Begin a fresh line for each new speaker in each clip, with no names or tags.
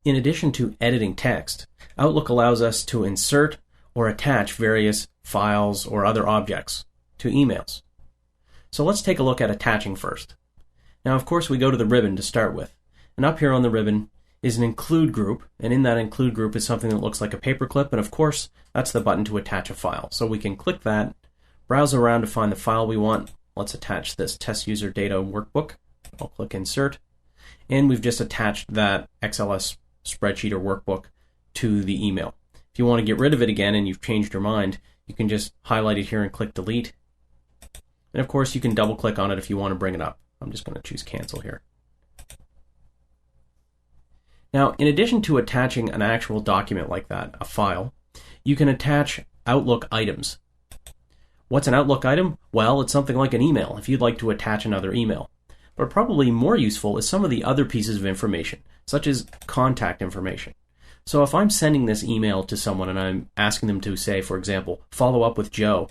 In addition to editing text, Outlook allows us to insert or attach various files or other objects to emails. So let's take a look at attaching first. Now, of course, we go to the ribbon to start with. And up here on the ribbon is an include group, and in that include group is something that looks like a paperclip, and of course, that's the button to attach a file. So we can click that, browse around to find the file we want. Let's attach this test user data workbook. I'll click insert, and we've just attached that XLS spreadsheet or workbook to the email. If you want to get rid of it again and you've changed your mind, you can just highlight it here and click delete. And of course, you can double click on it if you want to bring it up. I'm just going to choose cancel here. Now, in addition to attaching an actual document like that, a file, you can attach Outlook items. What's an Outlook item? Well, it's something like an email if you'd like to attach another email. But probably more useful is some of the other pieces of information, such as contact information. So if I'm sending this email to someone and I'm asking them to say, for example, follow up with Joe,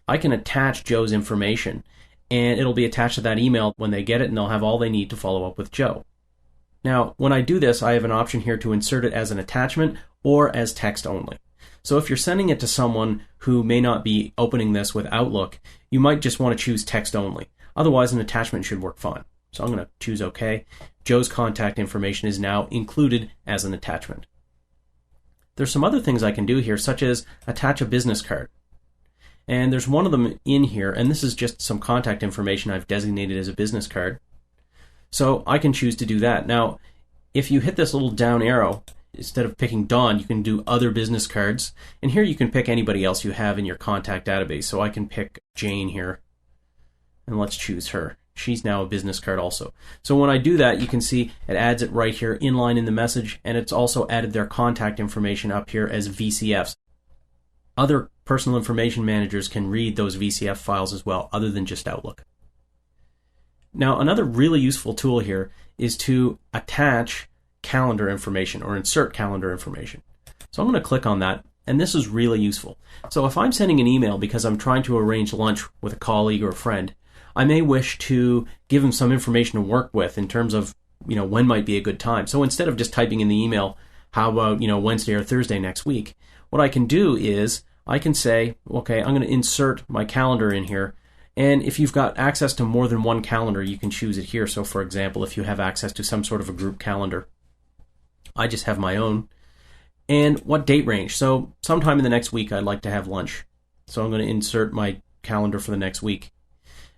I can attach Joe's information and it'll be attached to that email when they get it, and they'll have all they need to follow up with Joe. Now, when I do this, I have an option here to insert it as an attachment or as text only. So if you're sending it to someone who may not be opening this with Outlook, you might just want to choose text only. Otherwise, an attachment should work fine. So I'm going to choose OK. Joe's contact information is now included as an attachment. There's some other things I can do here, such as attach a business card. And there's one of them in here, and this is just some contact information I've designated as a business card. So I can choose to do that. Now, if you hit this little down arrow, instead of picking Don, you can do other business cards. And here you can pick anybody else you have in your contact database. So I can pick Jane here, and let's choose her. She's now a business card also. So when I do that, you can see it adds it right here inline in the message, and it's also added their contact information up here as VCFs. Other personal information managers can read those VCF files as well, other than just Outlook. Now, another really useful tool here is to attach calendar information or insert calendar information. So I'm going to click on that, and this is really useful. So if I'm sending an email because I'm trying to arrange lunch with a colleague or a friend, I may wish to give them some information to work with in terms of, when might be a good time. So instead of just typing in the email, how about, Wednesday or Thursday next week, what I can do is I can say, okay, I'm going to insert my calendar in here. And if you've got access to more than one calendar, you can choose it here. So for example, if you have access to some sort of a group calendar, I just have my own. And what date range? So sometime in the next week, I'd like to have lunch. So I'm going to insert my calendar for the next week.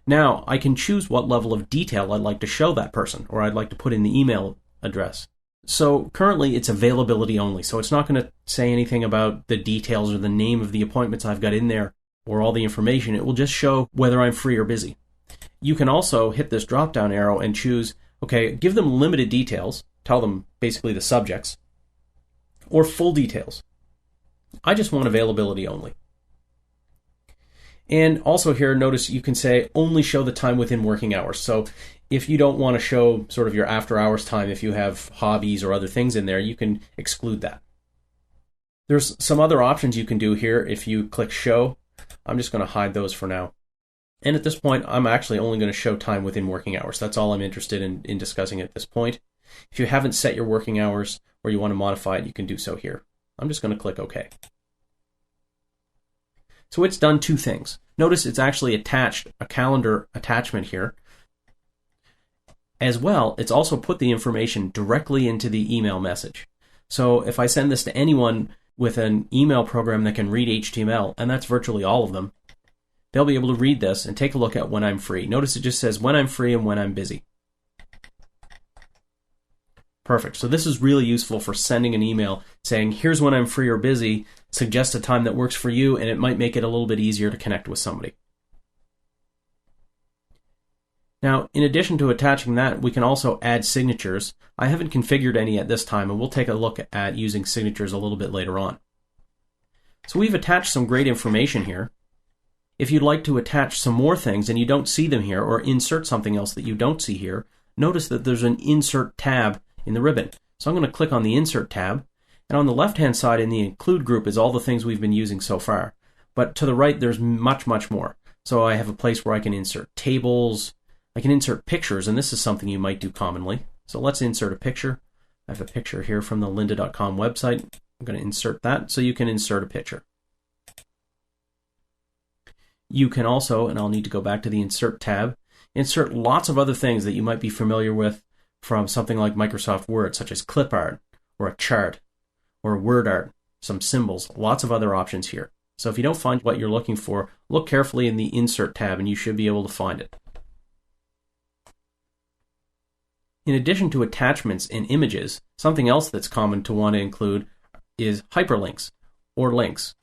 Now, I can choose what level of detail I'd like to show that person, or I'd like to put in the email address. So currently it's availability only, so it's not going to say anything about the details or the name of the appointments I've got in there or all the information. It will just show whether I'm free or busy. You can also hit this drop-down arrow and choose, okay, give them limited details, tell them basically the subjects, or full details. I just want availability only. And also here, notice you can say only show the time within working hours. So if you don't want to show sort of your after hours time, if you have hobbies or other things in there, you can exclude that. There's some other options you can do here. If you click show, I'm just going to hide those for now. And at this point, I'm actually only going to show time within working hours. That's all I'm interested in discussing at this point. If you haven't set your working hours or you want to modify it, you can do so here. I'm just going to click OK. So it's done two things. Notice it's actually attached a calendar attachment here. As well, it's also put the information directly into the email message. So if I send this to anyone with an email program that can read HTML, and that's virtually all of them, they'll be able to read this and take a look at when I'm free. Notice it just says when I'm free and when I'm busy. Perfect. So this is really useful for sending an email saying, here's when I'm free or busy, suggest a time that works for you, and it might make it a little bit easier to connect with somebody. Now, in addition to attaching that, we can also add signatures. I haven't configured any at this time, and we'll take a look at using signatures a little bit later on. So we've attached some great information here. If you'd like to attach some more things and you don't see them here, or insert something else that you don't see here, notice that there's an Insert tab in the ribbon. So I'm going to click on the Insert tab, and on the left-hand side in the Include group is all the things we've been using so far. But to the right, there's much, much more. So I have a place where I can insert tables, I can insert pictures, and this is something you might do commonly. So let's insert a picture. I have a picture here from the lynda.com website. I'm going to insert that so you can insert a picture. You can also, and I'll need to go back to the Insert tab, insert lots of other things that you might be familiar with from something like Microsoft Word, such as clip art, or a chart, or word art, some symbols, lots of other options here. So if you don't find what you're looking for, look carefully in the Insert tab and you should be able to find it. In addition to attachments and images, something else that's common to want to include is hyperlinks, or links.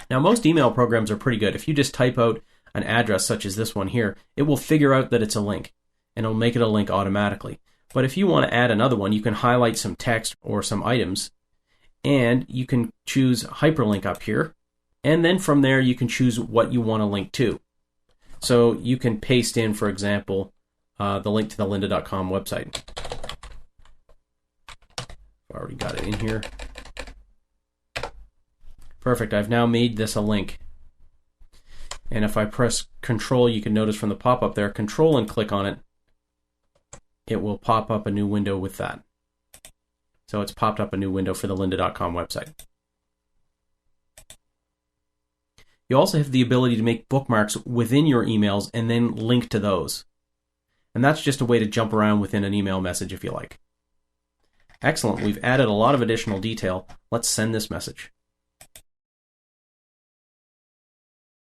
Now, most email programs are pretty good. If you just type out an address such as this one here, it will figure out that it's a link, and it'll make it a link automatically. But if you want to add another one, you can highlight some text or some items, and you can choose hyperlink up here, and then from there you can choose what you want to link to. So you can paste in, for example, the link to the lynda.com website. I've already got it in here. Perfect, I've now made this a link. And if I press Control, you can notice from the pop-up there, Control and click on it, it will pop up a new window with that. So it's popped up a new window for the lynda.com website. You also have the ability to make bookmarks within your emails and then link to those. And that's just a way to jump around within an email message if you like. Excellent, we've added a lot of additional detail. Let's send this message.